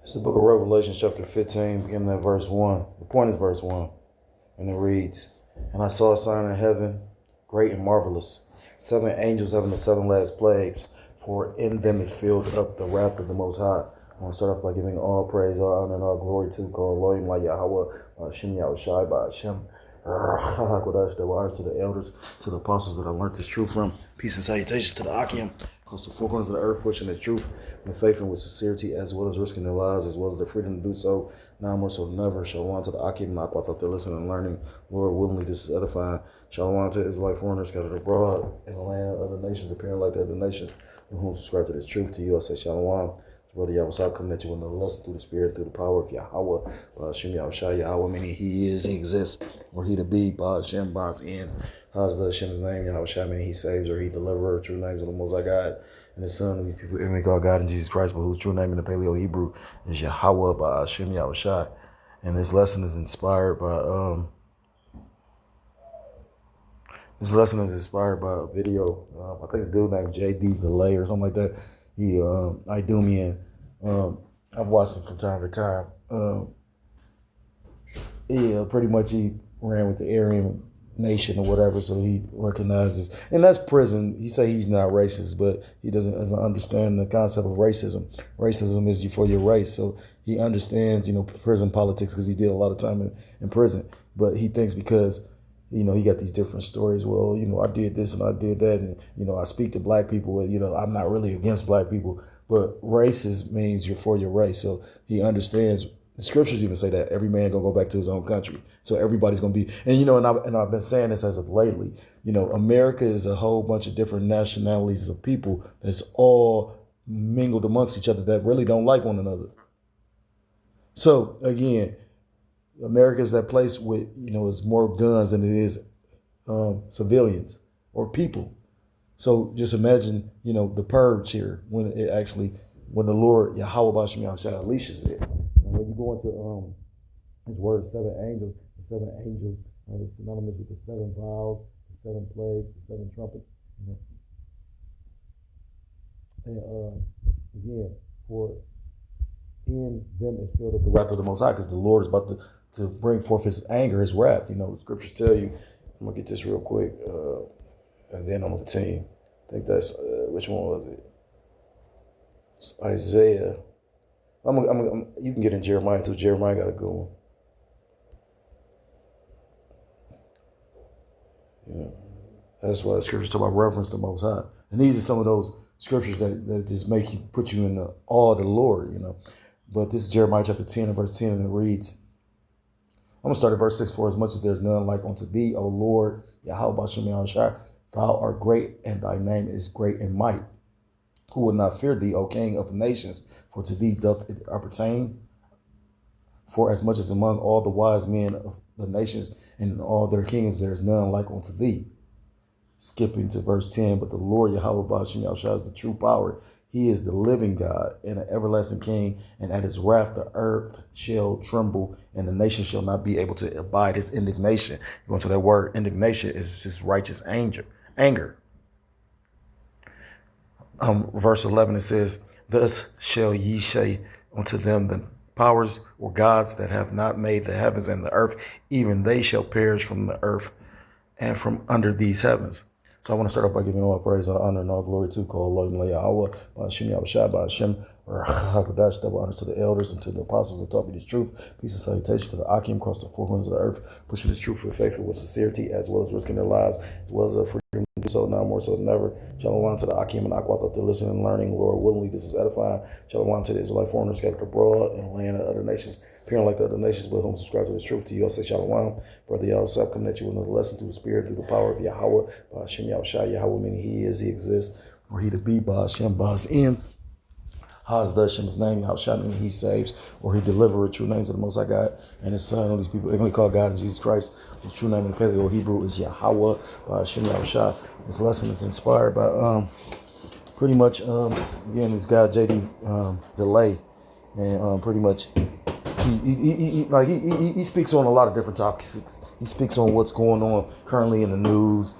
It's the book of Revelation, chapter 15, beginning at verse 1. The point is verse 1. And it reads, And I saw a sign in heaven, great and marvelous, 7 angels having the 7 last plagues, for in them is filled up the wrath of the Most High. I want to start off by giving all praise, all honor, and all glory to God, Elohim, La Yahweh, Hashem Yahushai, Hashem. Honors to the elders, to the apostles that I learned this truth from. Peace and salutations to the Akim, across the four corners of the earth, pushing this truth with faith and with sincerity, as well as risking their lives, as well as the freedom to do so. Now more so than ever. Shalom to the Akim and Aqua, thought they're listening and learning. Lord, willingly, this is edifying. Shalom to Israelite foreigners scattered abroad in the land of other nations, appearing like the other nations, with whom subscribe to this truth. To you, I say Shalom. Brother Yahweh coming at you with the lesson through the Spirit, through the power of Yahweh. Hashem Yahushai, Yahweh, meaning He is, He exists, or He to be. Hashem, Bas in. How's the Hashem's name? Yahushai, meaning He saves, or He deliverer. True names of the Most High God and His Son, these people even call God in Jesus Christ, but whose true name in the Paleo Hebrew is Yahweh, by Hashem Yahushai. And this lesson is inspired by a video. I think a dude named JD Delay or something like that. He Idumean. I've watched him from time to time. Pretty much he ran with the Aryan nation or whatever, so he recognizes, and that's prison. He say he's not racist, but he doesn't even understand the concept of racism. Racism is you for your race, so he understands, prison politics because he did a lot of time in prison. But he thinks because he got these different stories. Well, I did this and I did that. And, I speak to black people. I'm not really against black people, but racist means you're for your race. So he understands. The scriptures even say that every man gonna go back to his own country. So everybody's gonna be, and I've been saying this as of lately. America is a whole bunch of different nationalities of people that's all mingled amongst each other that really don't like one another. So again, America is that place with, is more guns than it is civilians or people. So just imagine, the purge here when the Lord Yahweh Bashem Yahushua unleashes it. And when you go into His word, 7 angels, the 7 angels are synonymous with the 7 vials, the 7 plagues, the 7 trumpets. And again, for in them is filled up the wrath of the Most High, because the Lord is about to bring forth His anger, His wrath. The scriptures tell you. I'm gonna get this real quick, and then I'm gonna continue. I think that's which one was it? It's Isaiah. You can get in Jeremiah too. Jeremiah got a good one. That's why the scriptures talk about reverence to the Most High, and these are some of those scriptures that just put you in the awe of the Lord. But this is Jeremiah chapter 10 and verse 10, and it reads. I'm going to start at verse 6. For as much as there's none like unto thee, O Lord, Yahweh Bashem Yahushai, thou art great, and thy name is great in might. Who would not fear thee, O King of the nations? For to thee doth it appertain. For as much as among all the wise men of the nations and all their kings, there is none like unto thee. Skipping to verse 10, but the Lord Yahweh Bashem Yahushai is the true power. He is the living God and an everlasting King, and at His wrath the earth shall tremble, and the nation shall not be able to abide His indignation. Going to that word, indignation is just righteous anger. Verse 11, it says, Thus shall ye say unto them, the powers or gods that have not made the heavens and the earth, even they shall perish from the earth and from under these heavens. So I want to start off by giving all praise, all honor, and all glory to God, Elohim, La Yahweh, Hashem Yahushai, Hashem, or Hakadosh, double honors to the elders and to the apostles that taught me this truth. Peace and salutation to the Akim across the four corners of the earth, pushing this truth with faith and with sincerity, as well as risking their lives, as well as freedom to do so, now more so than ever. Shalom to the Akim and Aqua, that they're listening and learning. Lord, willingly, this is edifying. Shalom to the Israelite foreigners scattered abroad in the land of other nations, appearing like the other nations, but whom subscribe to this truth. To you, I say Shalom. Brother Yahweh coming at you with another lesson through the Spirit, through the power of Yahweh, by Hashem Yahushai, Yahweh, meaning He is, He exists, or He to be, by Hashem, Bas in. How's the Hashem's name? Yahushai, meaning He saves, or He deliverer. True names of the Most High God and His Son. All these people, they only call God in Jesus Christ. His true name in the Paleo Hebrew is Yahweh, by Hashem Yahushai. This lesson is inspired by pretty much again this guy JD Delay, and pretty much he speaks on a lot of different topics. He speaks on what's going on currently in the news.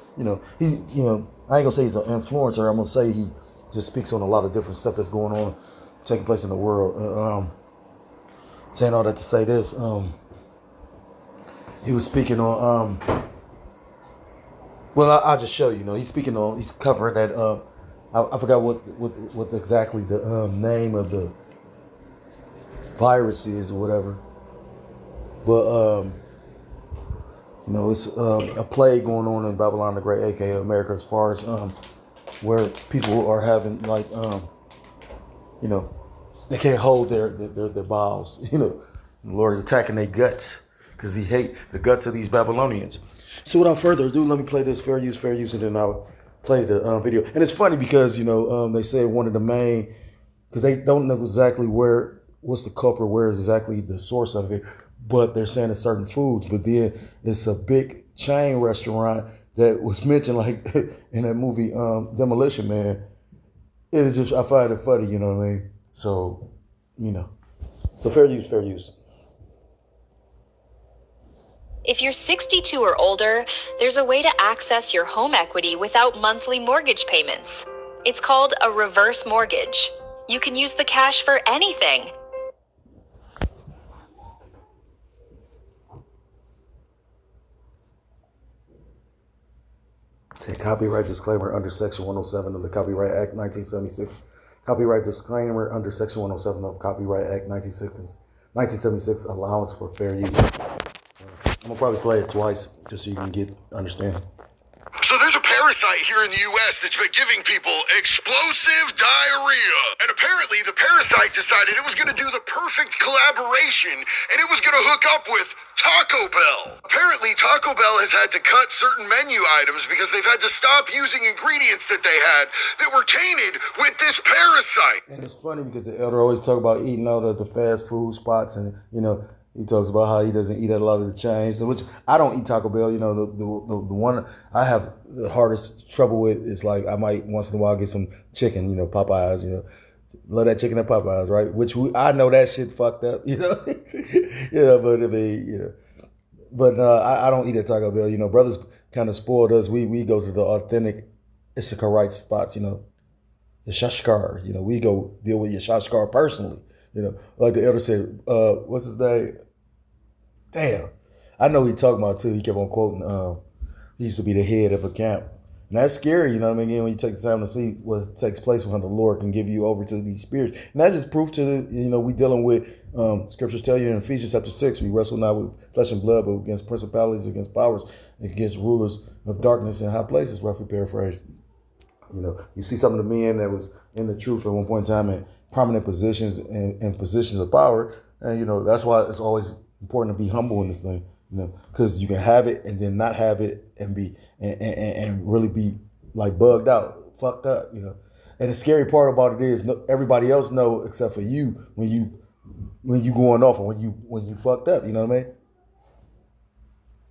He's I ain't gonna say he's an influencer. I'm gonna say he just speaks on a lot of different stuff that's going on, taking place in the world. saying all that to say this. He was speaking on. Well, I'll just show you. You know, he's speaking on. He's covering that. I forgot what exactly the name of the virus is or whatever. But you know, it's a plague going on in Babylon the Great, aka America, as far as where people are having like you know, they can't hold their bowels. You know, the Lord is attacking their guts because He hate the guts of these Babylonians. So without further ado, let me play this fair use, and then I'll play the video. And it's funny because you know they say one of the main because they don't know exactly what's the culprit, where is exactly the source of it, but they're saying it's certain foods. But then it's a big chain restaurant that was mentioned like in that movie Demolition Man. It is just I find it funny, you know what I mean? So you know, so fair use, fair use. If you're 62 or older, there's a way to access your home equity without monthly mortgage payments. It's called a reverse mortgage. You can use the cash for anything. Say copyright disclaimer under Section 107 of the Copyright Act 1976. Copyright disclaimer under Section 107 of Copyright Act 1976. Allowance for fair use. I'm gonna probably play it twice just so you can understand. So there's a parasite here in the U.S. that's been giving people explosive diarrhea. And apparently the parasite decided it was going to do the perfect collaboration and it was going to hook up with Taco Bell. Apparently Taco Bell has had to cut certain menu items because they've had to stop using ingredients that they had that were tainted with this parasite. And it's funny because the elder always talk about eating out of the fast food spots and, you know, he talks about how he doesn't eat at a lot of the chains, which I don't eat Taco Bell. You know, the one I have the hardest trouble with is like I might once in a while get some chicken, you know, Popeyes, you know, love that chicken at Popeyes, right? Which I know that shit fucked up, you know, yeah, but I mean, yeah, but I don't eat at Taco Bell. You know, brothers kind of spoiled us. We go to the authentic Issachar spots, you know, the Shashkar. You know, we go deal with your Shashkar personally. You know, like the elder said, what's his name? Damn. I know he talking about too. He kept on quoting, he used to be the head of a camp. And that's scary, you know what I mean? Again, when you take the time to see what takes place when the Lord can give you over to these spirits. And that's just proof to the, you know, we dealing with, scriptures tell you in Ephesians chapter 6, we wrestle not with flesh and blood, but against principalities, against powers, against rulers of darkness in high places, roughly paraphrased. You know, you see some of the men that was in the truth at one point in time in prominent positions and positions of power. And, you know, that's why it's always important to be humble in this thing, you know, because you can have it and then not have it and be and really be like bugged out, fucked up, you know. And the scary part about it is everybody else know except for you when you going off or when you fucked up, you know what I mean?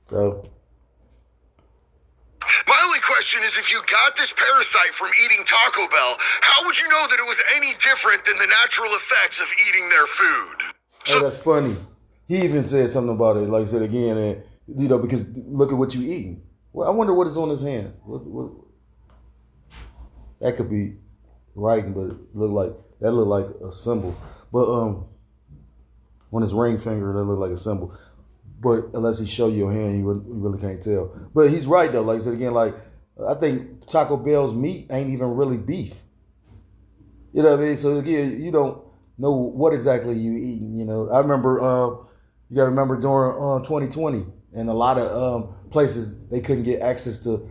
So my only question is, if you got this parasite from eating Taco Bell, how would you know that it was any different than the natural effects of eating their food? So that's funny. He even said something about it, like I said again, and you know, because look at what you eating. Well, I wonder what is on his hand. What that could be writing, but it look like a symbol. But on his ring finger, that look like a symbol. But unless he show you your hand, you really can't tell. But he's right though. Like I said again, like I think Taco Bell's meat ain't even really beef. You know what I mean? So again, you don't know what exactly you eating. You know, I remember. You got to remember during 2020, and a lot of places they couldn't get access to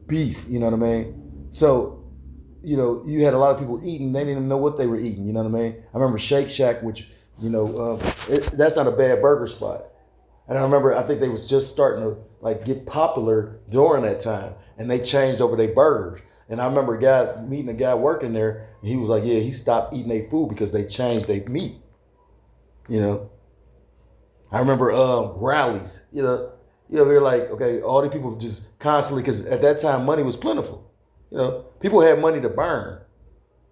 beef. You know what I mean? So, you know, you had a lot of people eating. They didn't even know what they were eating. You know what I mean? I remember Shake Shack, which, you know, that's not a bad burger spot. And I think they was just starting to like get popular during that time, and they changed over their burgers. And I remember meeting a guy working there, and he was like, yeah, he stopped eating their food because they changed their meat. You know? I remember rallies, you know, we're like, okay, all these people just constantly, because at that time money was plentiful. You know, people had money to burn.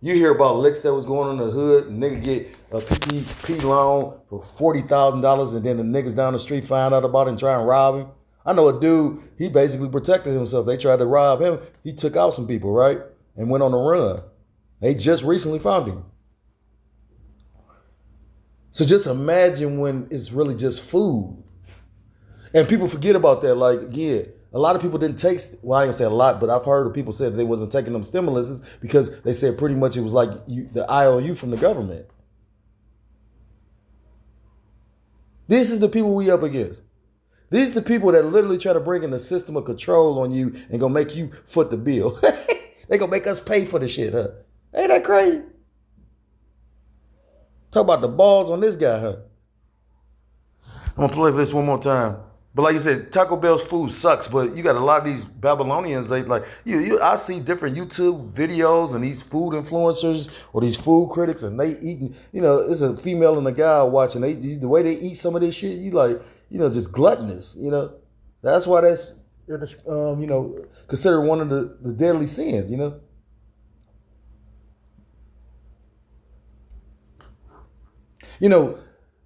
You hear about licks that was going on in the hood, and nigga get a PPP loan for $40,000, and then the niggas down the street find out about it and try and rob him. I know a dude, he basically protected himself. They tried to rob him. He took out some people, right? And went on a run. They just recently found him. So just imagine when it's really just food. And people forget about that. Like, yeah, a lot of people didn't take, well, I ain't gonna say a lot, but I've heard of people say that they wasn't taking them stimuluses because they said pretty much it was like the IOU from the government. This is the people we up against. These are the people that literally try to bring in a system of control on you and gonna make you foot the bill. They gonna make us pay for the shit, huh? Ain't that crazy? Talk about the balls on this guy, huh? I'm gonna play this one more time. But like you said, Taco Bell's food sucks. But you got a lot of these Babylonians. They like I see different YouTube videos and these food influencers or these food critics, and they eating. It's a female and a guy watching. The way they eat some of this shit, you like, just gluttonous. That's why that's considered one of the deadly sins.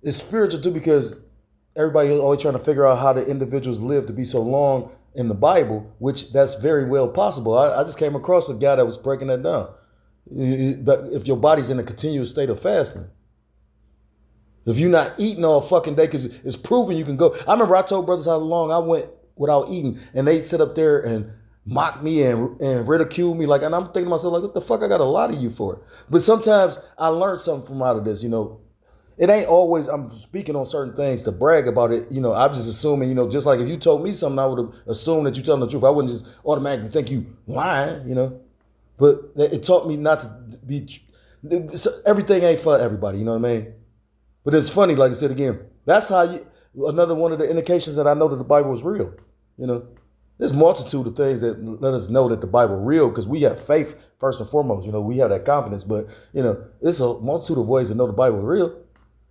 It's spiritual too because everybody is always trying to figure out how the individuals live to be so long in the Bible, which that's very well possible. I just came across a guy that was breaking that down. But if your body's in a continuous state of fasting, if you're not eating all fucking day, because it's proven you can go. I remember I told brothers how long I went without eating, and they sit up there and mock me and ridicule me. And I'm thinking to myself, like, what the fuck I got to lie to you for? But sometimes I learned something from out of this, It ain't always I'm speaking on certain things to brag about it. I'm just assuming, just like if you told me something, I would have assumed that you're telling the truth. I wouldn't just automatically think you lying, But it taught me not to be, everything ain't for everybody, you know what I mean? But it's funny, like I said again, that's how another one of the indications that I know that the Bible is real, There's multitude of things that let us know that the Bible is real because we have faith first and foremost, we have that confidence. But, it's a multitude of ways to know the Bible is real.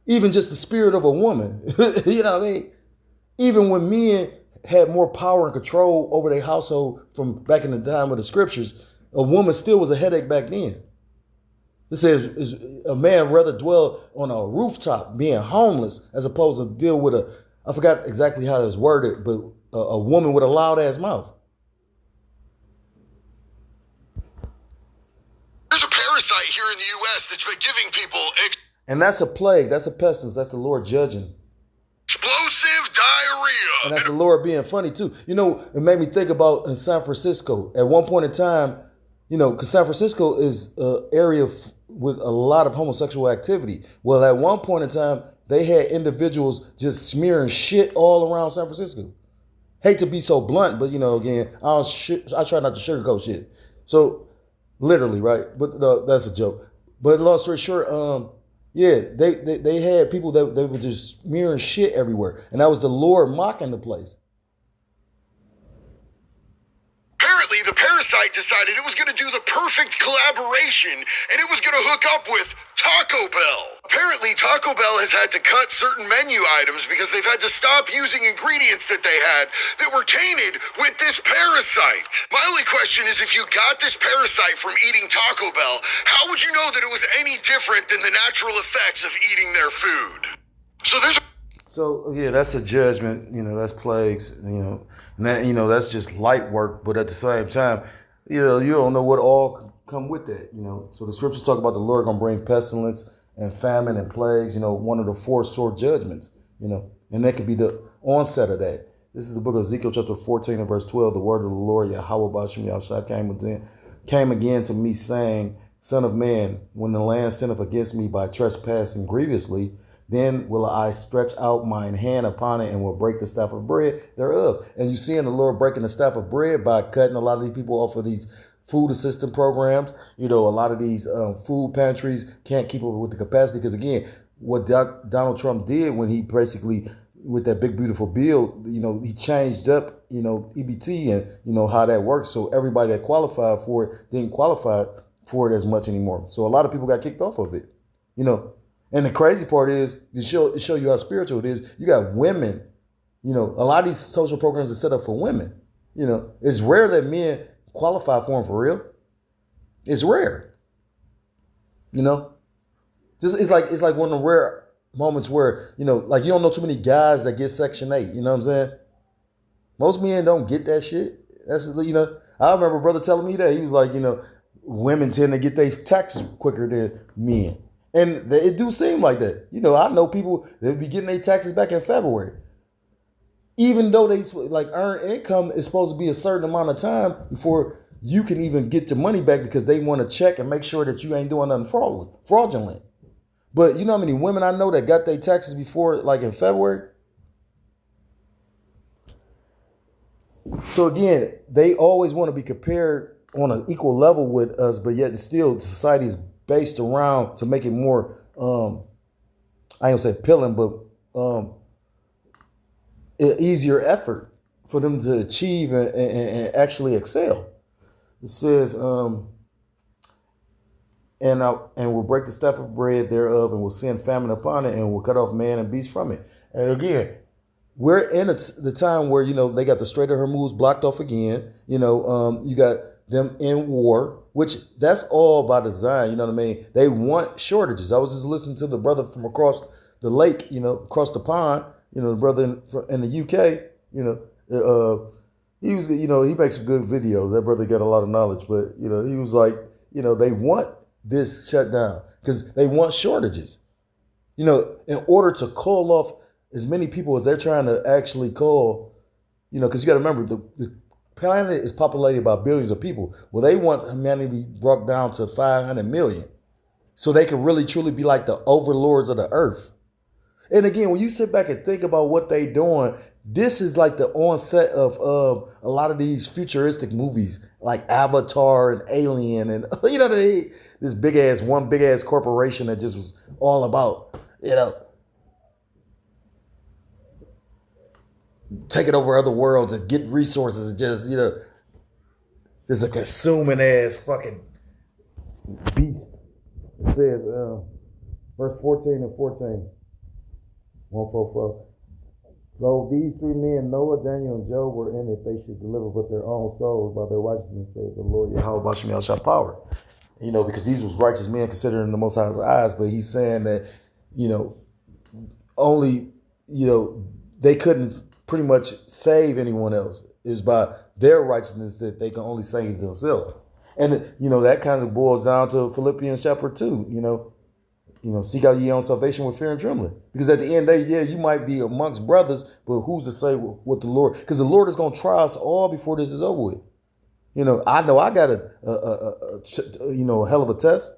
Even just the spirit of a woman, you know what I mean? Even when men had more power and control over their household from back in the time of the scriptures, a woman still was a headache back then. It says a man rather dwell on a rooftop being homeless as opposed to deal with I forgot exactly how it's worded, but a woman with a loud ass mouth. There's a parasite here in the U.S. that's been giving people and that's a plague. That's a pestilence. That's the Lord judging. Explosive diarrhea. And that's the Lord being funny too. It made me think about in San Francisco. At one point in time, because San Francisco is an area with a lot of homosexual activity. Well, at one point in time, they had individuals just smearing shit all around San Francisco. Hate to be so blunt, but again, I try not to sugarcoat shit. So, literally, right? But that's a joke. But long story short, yeah, they had people that they were just smearing shit everywhere. And that was the Lord mocking the place. Apparently, the parasite decided it was going to do the perfect collaboration and it was going to hook up with Taco Bell. Apparently, Taco Bell has had to cut certain menu items because they've had to stop using ingredients that they had that were tainted with this parasite. My only question is, if you got this parasite from eating Taco Bell, how would you know that it was any different than the natural effects of eating their food? So yeah, that's a judgment, that's plagues, and that, that's just light work. But at the same time, you don't know what all come with that, So the scriptures talk about the Lord gonna bring pestilence and famine and plagues, one of the 4 sore judgments, and that could be the onset of that. This is the book of Ezekiel chapter 14 and verse 12. The word of the Lord, Yahweh Bashem Yahushua came again to me saying, Son of man, when the land sinneth against me by trespassing grievously, then will I stretch out mine hand upon it and will break the staff of bread thereof. And you see in the Lord breaking the staff of bread by cutting a lot of these people off of these food assistance programs. A lot of these food pantries can't keep up with the capacity. Because again, what Donald Trump did when he basically, with that big, beautiful bill, he changed up, EBT and, how that works. So everybody that qualified for it didn't qualify for it as much anymore. So a lot of people got kicked off of it, And the crazy part is, to show you how spiritual it is, you got women, a lot of these social programs are set up for women. It's rare that men qualify for them for real. It's rare. Just it's like one of the rare moments where, like you don't know too many guys that get Section 8, you know what I'm saying? Most men don't get that shit. That's, I remember a brother telling me that. He was like, women tend to get their taxes quicker than men. And it do seem like that. You know, I know people that be getting their taxes back in February. Even though they like earn income is supposed to be a certain amount of time before you can even get your money back because they want to check and make sure that you ain't doing nothing fraudulent. But you know how many women I know that got their taxes before, like in February? So again, they always want to be compared on an equal level with us, but yet still society is based around to make it more, I don't say appealing, but an easier effort for them to achieve and actually excel. It says, and will break the staff of bread thereof, and will send famine upon it, and will cut off man and beast from it. And again, we're in the time where, you know, they got the Strait of Hormuz blocked off again. You know, you got them in war, which that's all by design. You know what I mean? They want shortages. I was just listening to the brother from across the lake, you know, across the pond, you know, the brother in the UK, you know, he was, you know, he makes some good videos. That brother got a lot of knowledge, but, you know, he was like, you know, they want this shut down because they want shortages, you know, in order to call off as many people as they're trying to actually call, you know, because you got to remember the planet is populated by billions of people. Well, they want humanity to be brought down to 500 million so they can really truly be like the overlords of the earth. And again, when you sit back and think about what they doing, this is like the onset of a lot of these futuristic movies like Avatar and Alien and, you know, this one big ass corporation that just was all about, you know, taking over other worlds and get resources and just, you know, just a consuming ass fucking beast. It says, verse 14 and 14, 144. Though these three men, Noah, Daniel, and Job, were in it, they should deliver with their own souls by their righteousness, says the Lord Yahweh Bashem Yahshua power. You know, because these was righteous men considered in the Most High's eyes, but he's saying that, you know, only, you know, they couldn't pretty much save anyone else. It was by their righteousness that they can only save themselves. And, you know, that kind of boils down to Philippians chapter 2, you know, seek out your own salvation with fear and trembling. Because at the end of the day, yeah, you might be amongst brothers, but who's to say what the Lord, because the Lord is going to try us all before this is over with. You know I got a hell of a test.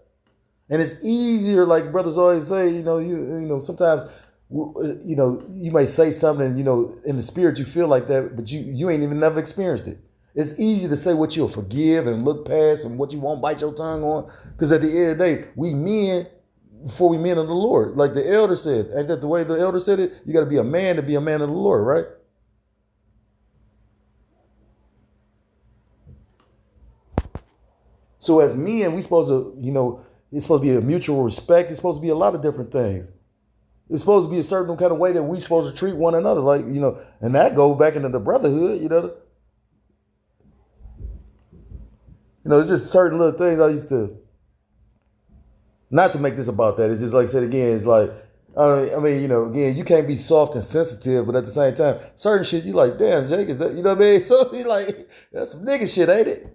And it's easier, like brothers always say, you know, sometimes, you know, you may say something, you know, in the spirit you feel like that, but you ain't even never experienced it. It's easy to say what you'll forgive and look past and what you won't bite your tongue on. Because at the end of the day, we men, before we men of the Lord, like the elder said, ain't that the way the elder said it? You got to be a man to be a man of the Lord, right? So as men, we supposed to, you know, it's supposed to be a mutual respect. It's supposed to be a lot of different things. It's supposed to be a certain kind of way that we supposed to treat one another, like, you know, and that goes back into the brotherhood, you know. You know, it's just certain little things I used to, not to make this about that. It's just like I said again, it's like, I mean, you know, again, you can't be soft and sensitive, but at the same time, certain shit, you like, damn, Jake, is that, you know what I mean? So you like, that's some nigga shit, ain't it?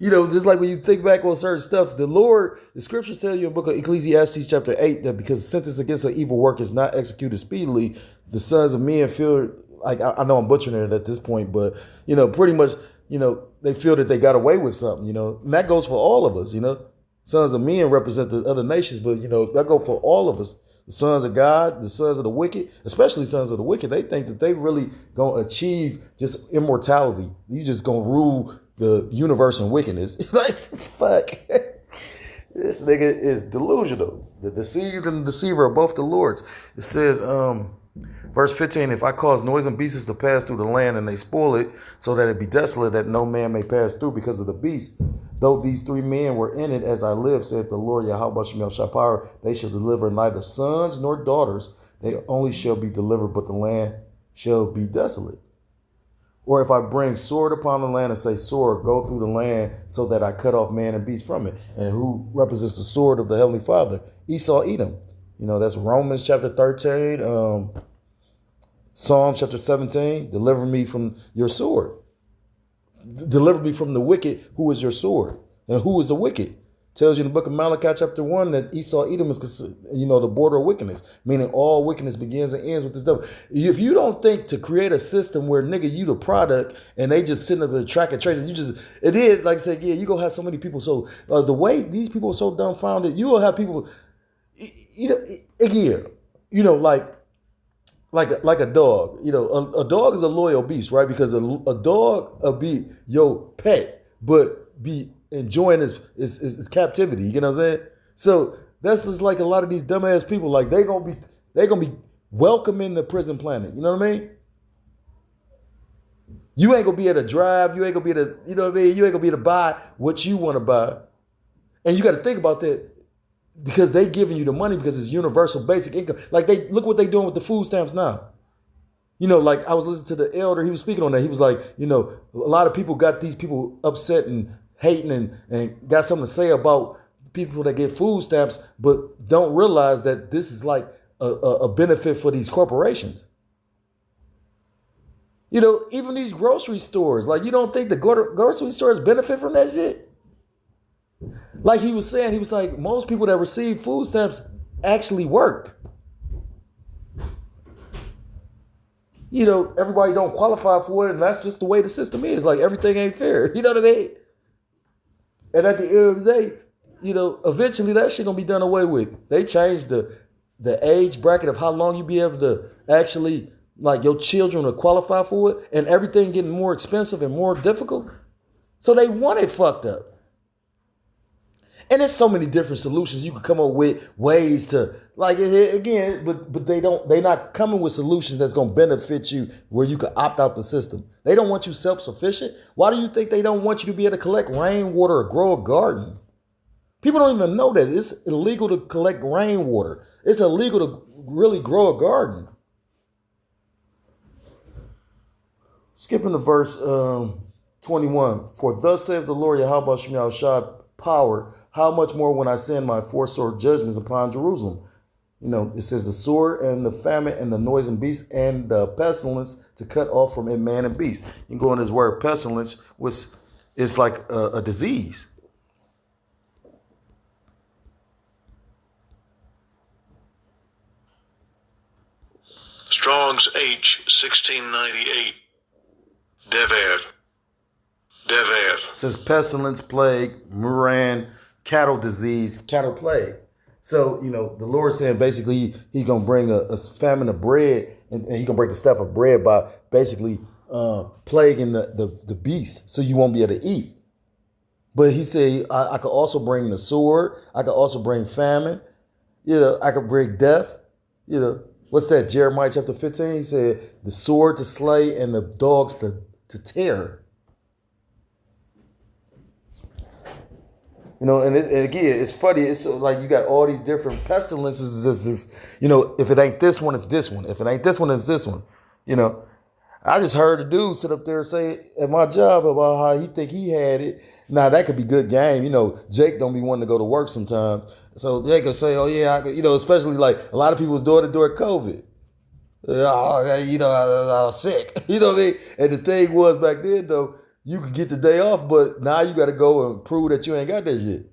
You know, just like when you think back on certain stuff, the scriptures tell you in the book of Ecclesiastes chapter 8 that because sentence against an evil work is not executed speedily, the sons of men feel, like, I know I'm butchering it at this point, but, you know, pretty much, you know, they feel that they got away with something, you know, and that goes for all of us, you know. Sons of men represent the other nations, but, you know, that goes for all of us. The sons of God, the sons of the wicked, especially sons of the wicked, they think that they really going to achieve just immortality. You just going to rule the universe in wickedness. Like, fuck. This nigga is delusional. The deceived and the deceiver are both the Lord's. It says, verse 15, if I cause noise and beasts to pass through the land and they spoil it so that it be desolate, that no man may pass through because of the beast. Though these three men were in it as I live, saith the Lord Yahweh Shemel Shapar, they shall deliver neither sons nor daughters. They only shall be delivered, but the land shall be desolate. Or if I bring sword upon the land and say, sword, go through the land so that I cut off man and beast from it. And who represents the sword of the Heavenly Father? Esau, Edom. You know, that's Romans chapter 13, Psalm chapter 17, deliver me from your sword. deliver me from the wicked, who is your sword. And who is the wicked? Tells you in the book of Malachi chapter 1 that Esau, Edom is, the border of wickedness, meaning all wickedness begins and ends with this devil. If you don't think to create a system where, nigga, you the product and they just sitting up there track and trace, and it is, like I said, yeah, you gonna have so many people. So the way these people are so dumbfounded, you will have people, again, like a dog. A dog is a loyal beast, right? Because a dog will be your pet, but be enjoying his captivity. You know what I'm saying? So that's just like a lot of these dumbass people. Like they gonna be welcoming the prison planet. You know what I mean? You ain't gonna be able to drive. You ain't gonna be able to, you know what I mean? You ain't gonna be able to buy what you want to buy. And you got to think about that because they giving you the money because it's universal basic income. Like look what they doing with the food stamps now. Like I was listening to the elder. He was speaking on that. He was like, a lot of people got these people upset and hating and got something to say about people that get food stamps, but don't realize that this is like a benefit for these corporations. Even these grocery stores, like you don't think the grocery stores benefit from that shit? Like he was saying, he was like, most people that receive food stamps actually work. Everybody don't qualify for it, and that's just the way the system is. Like everything ain't fair. You know what I mean? And at the end of the day, eventually that shit gonna be done away with. They changed the age bracket of how long you be able to actually, like, your children to qualify for it, and everything getting more expensive and more difficult. So they want it fucked up. And there's so many different solutions you can come up with, ways to, like, again, but they're not coming with solutions that's going to benefit you where you can opt out the system. They don't want you self-sufficient. Why do you think they don't want you to be able to collect rainwater or grow a garden? People don't even know that it's illegal to collect rainwater. It's illegal to really grow a garden. Skipping to verse 21. For thus saith the Lord Yahweh Shem Yahushua power, how much more when I send my four sword judgments upon Jerusalem? It says the sword and the famine and the noisome beast and the pestilence to cut off from it man and beast. You can go in this word pestilence, which is like a disease. Strong's H 1698. Dever. It says pestilence, plague, Muran, cattle disease, cattle plague. So, the Lord saying basically he's going to bring a famine of bread and he's going to break the staff of bread by basically plaguing the beast so you won't be able to eat. But he said, I could also bring the sword. I could also bring famine. I could bring death. What's that? Jeremiah chapter 15, he said the sword to slay and the dogs to tear. And again, it's funny. It's like you got all these different pestilences. This is, if it ain't this one, it's this one. If it ain't this one, it's this one. I just heard a dude sit up there and say at my job about how he think he had it. Now, that could be good game. Jake don't be wanting to go to work sometimes. So they could say, oh, yeah, especially like a lot of people was doing it during COVID. I was sick. You know what I mean? And the thing was back then, though, you could get the day off, but now you got to go and prove that you ain't got that shit.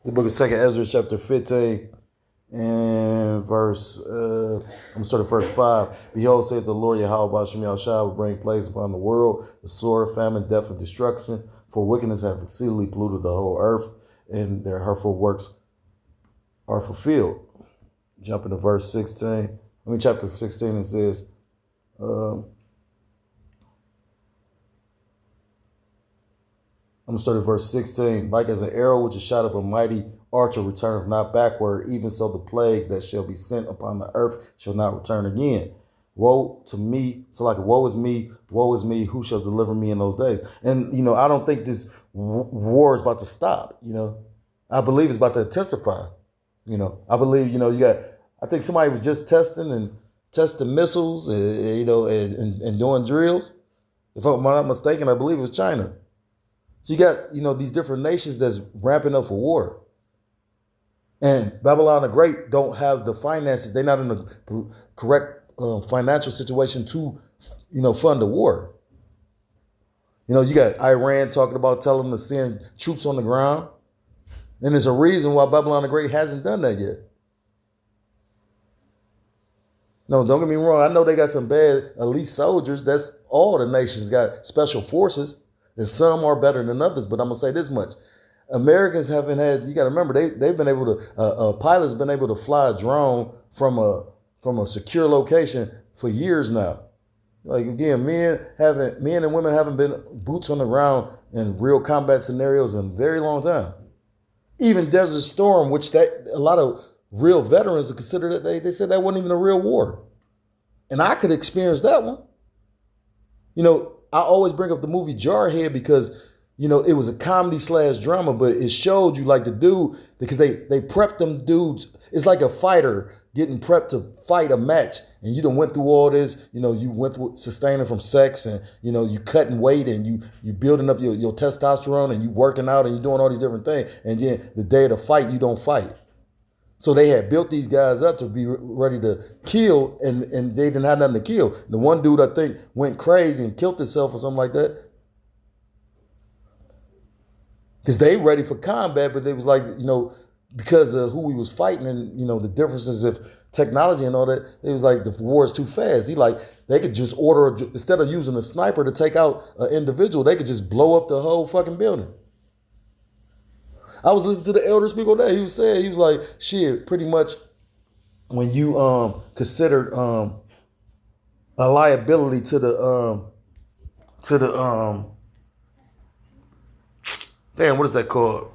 The book of 2nd Ezra, chapter 15, and verse, I'm going to start at verse 5. Behold, saith the Lord Yahweh Shem Yahushua will bring plagues upon the world, the sword, famine, death, and destruction. For wickedness hath exceedingly polluted the whole earth, and their hurtful works are fulfilled. Jumping to verse 16. Chapter 16, it says, I'm going to start at verse 16. Like as an arrow which is shot of a mighty archer returneth not backward, even so the plagues that shall be sent upon the earth shall not return again. Woe to me. So like, woe is me, who shall deliver me in those days? And, I don't think this war is about to stop, I believe it's about to intensify. I believe, I think somebody was just testing missiles, and doing drills. If I'm not mistaken, I believe it was China. So you got, these different nations that's ramping up for war. And Babylon the Great don't have the finances. They're not in the correct financial situation to, fund the war. You got Iran talking about telling them to send troops on the ground. And there's a reason why Babylon the Great hasn't done that yet. No, don't get me wrong. I know they got some bad elite soldiers. That's all the nations got special forces. And some are better than others. But I'm going to say this much. Americans haven't had, you got to remember, they've been able to, pilots been able to fly a drone from a secure location for years now. Like, again, men and women haven't been boots on the ground in real combat scenarios in a very long time. Even Desert Storm, which a lot of real veterans are considered, they said that wasn't even a real war. And I could experience that one. I always bring up the movie Jarhead because, it was a comedy / drama, but it showed you like the dude, because they prepped them dudes. It's like a fighter getting prepped to fight a match. And you done went through all this, you went through sustaining from sex and, you cutting weight and you building up your testosterone and you working out and you doing all these different things. And then the day of the fight, you don't fight. So they had built these guys up to be ready to kill, and they didn't have nothing to kill. The one dude, I think, went crazy and killed himself or something like that. Because they ready for combat, but they was like, because of who he was fighting and, the differences of technology and all that, it was like the war is too fast. They could just order, instead of using a sniper to take out an individual, they could just blow up the whole fucking building. I was listening to the elder speak on that. He was saying, he was like, shit, pretty much when you considered a liability to the damn, what is that called?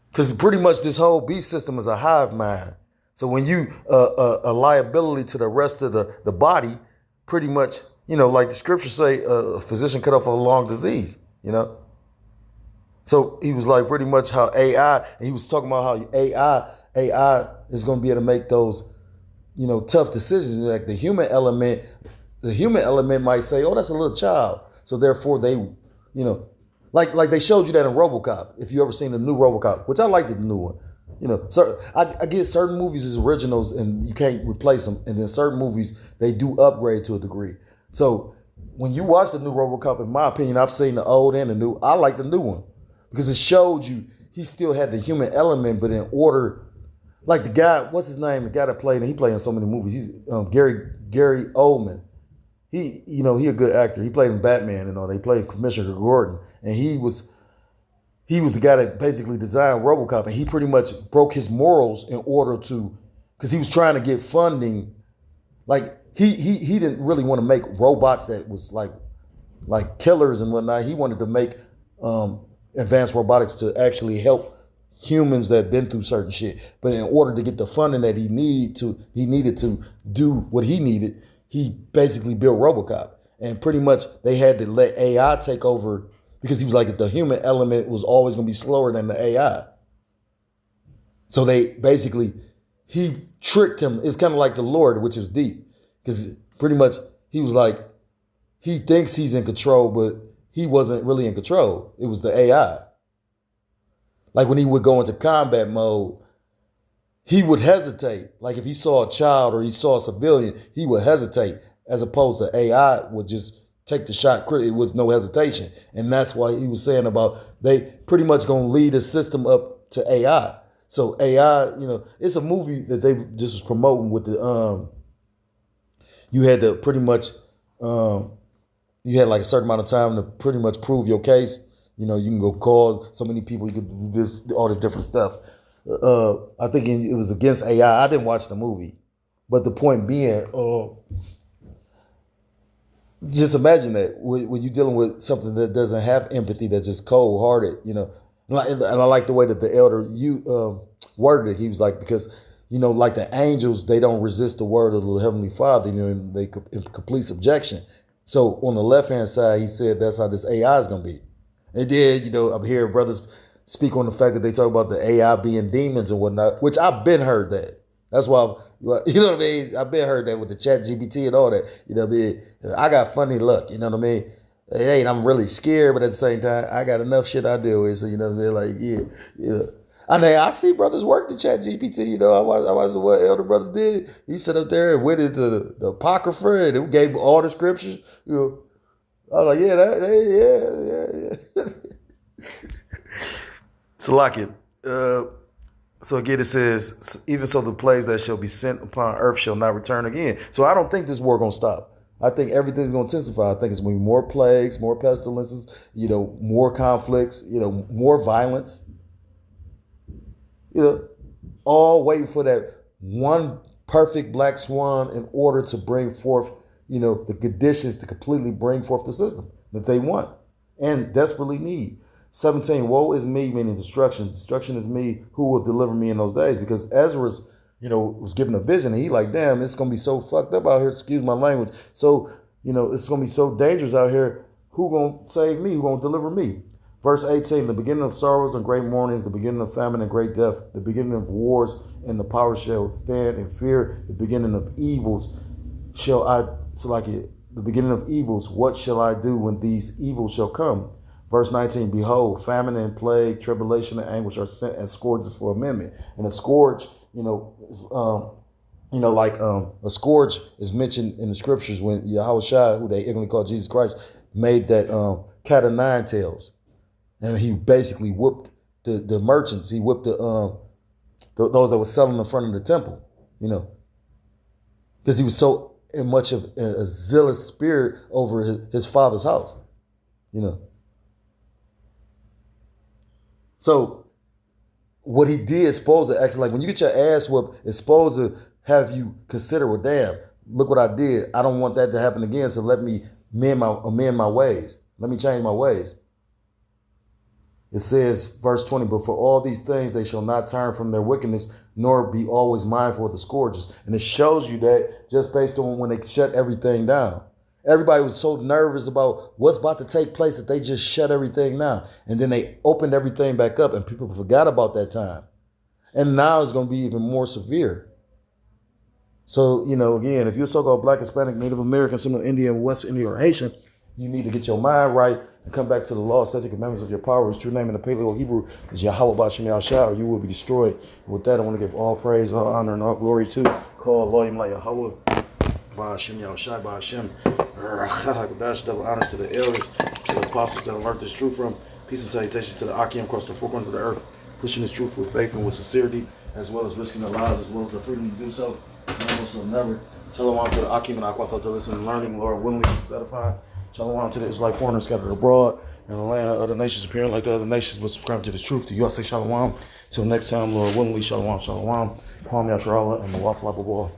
Because pretty much this whole beast system is a hive mind. So when you a liability to the rest of the body, pretty much, like the scriptures say, a physician cut off a long disease, So he was like pretty much how AI, and he was talking about how AI is going to be able to make those, tough decisions. Like the human element might say, oh, that's a little child. So therefore they, like they showed you that in RoboCop. If you ever seen the new RoboCop, which I liked the new one. So I get certain movies as originals and you can't replace them. And then certain movies, they do upgrade to a degree. So when you watch the new RoboCop, in my opinion, I've seen the old and the new. I like the new one because it showed you he still had the human element, but in order, like the guy, what's his name? The guy that played, and he played in so many movies. He's Gary Oldman. He a good actor. He played in Batman and all. They played Commissioner Gordon, and he was the guy that basically designed RoboCop, and he pretty much broke his morals in order to, because he was trying to get funding. Like he didn't really want to make robots that was like killers and whatnot. He wanted to make advanced robotics to actually help humans that had been through certain shit. But in order to get the funding that he needed to do what he needed, he basically built RoboCop. And pretty much they had to let AI take over because he was like, the human element was always going to be slower than the AI. So they basically, he tricked him. It's kind of like the Lord, which is deep. Because pretty much he was like, he thinks he's in control, but he wasn't really in control. It was the AI. Like when he would go into combat mode, he would hesitate. Like if he saw a child or he saw a civilian, he would hesitate, as opposed to AI would just take the shot. It was no hesitation. And that's why he was saying about they pretty much going to lead the system up to AI. So AI, it's a movie that they just was promoting with the, you had to pretty much, you had like a certain amount of time to pretty much prove your case. You can go call so many people, you could do this, all this different stuff. I think it was against AI. I didn't watch the movie. But the point being, just imagine that when you're dealing with something that doesn't have empathy, that's just cold-hearted, And I like the way that the elder worded it. He was like, because, like the angels, they don't resist the word of the Heavenly Father, and they in complete subjection. So on the left-hand side, he said that's how this AI is going to be. And then, I'm hearing brothers speak on the fact that they talk about the AI being demons and whatnot, which I've been heard that. That's why, what I mean? I've been heard that with the chat GPT and all that. I got funny luck, It ain't. I'm really scared, but at the same time, I got enough shit I deal with. So you know what I'm saying? Like, yeah. I mean, I see brothers work the Chat GPT. You know, I watched what Elder Brothers did. He sat up there and went into the Apocrypha and it gave all the scriptures. You know, I was like, yeah. Salakia. So again, it says, even so the plagues that shall be sent upon earth shall not return again. So I don't think this war going to stop. I think everything's going to intensify. I think it's going to be more plagues, more pestilences, you know, more conflicts, you know, more violence. You know, all waiting for that one perfect black swan in order to bring forth, you know, the conditions to completely bring forth the system that they want and desperately need. 17, woe is me, meaning destruction. Destruction is me, who will deliver me in those days? Because Ezra's, you know, was given a vision and he like, damn, it's going to be so fucked up out here, excuse my language. So, you know, it's going to be so dangerous out here. Who going to save me? Who going to deliver me? Verse 18, the beginning of sorrows and great mournings, the beginning of famine and great death, the beginning of wars and the power shall stand in fear, the beginning of evils shall I, so like it, the beginning of evils, what shall I do when these evils shall come? Verse 19, behold, famine and plague, tribulation and anguish are sent as scourges for amendment. And a scourge, you know, is, a scourge is mentioned in the scriptures when Yahushua, who they ignorantly call Jesus Christ, made that cat of nine tails. And he basically whooped the merchants. He whooped those that were selling in front of the temple, you know, because he was so much of a zealous spirit over his father's house, you know. So what he did is supposed to actually, like when you get your ass whooped, it's supposed to have you consider, well, damn, look what I did. I don't want that to happen again. So let me amend my ways. Let me change my ways. It says, verse 20, but for all these things they shall not turn from their wickedness, nor be always mindful of the scourges. And it shows you that just based on when they shut everything down. Everybody was so nervous about what's about to take place that they just shut everything down. And then they opened everything back up and people forgot about that time. And now it's going to be even more severe. So, you know, again, if you're so-called Black, Hispanic, Native American, Seminole Indian, West Indian, or Haitian, you need to get your mind right and come back to the law, statute, commandments of your power. His true name in the Paleo Hebrew is Yahweh Ba'Shem Yahshua, or you will be destroyed. With that, I want to give all praise, all honor, and all glory to call Elohim La Yahweh Ba'Shem Yahshua Ba'Shem. Double honors to the elders, to the apostles that learned this truth from. Peace and salutations to the Akim across the four corners of the earth, pushing this truth with faith and with sincerity, as well as risking their lives, as well as their freedom to do so. Never so never. Shalom to the Akim and Aqua to listen and learning, Lord, willingly satisfied. Shalom to the Israelite foreigners scattered abroad in the land of other nations, appearing like the other nations, but subscribing to the truth. To you, I say shalom. Till next time, Lord, willingly, shalom, shalom. Palm Yasharallah and the Wath Lababah.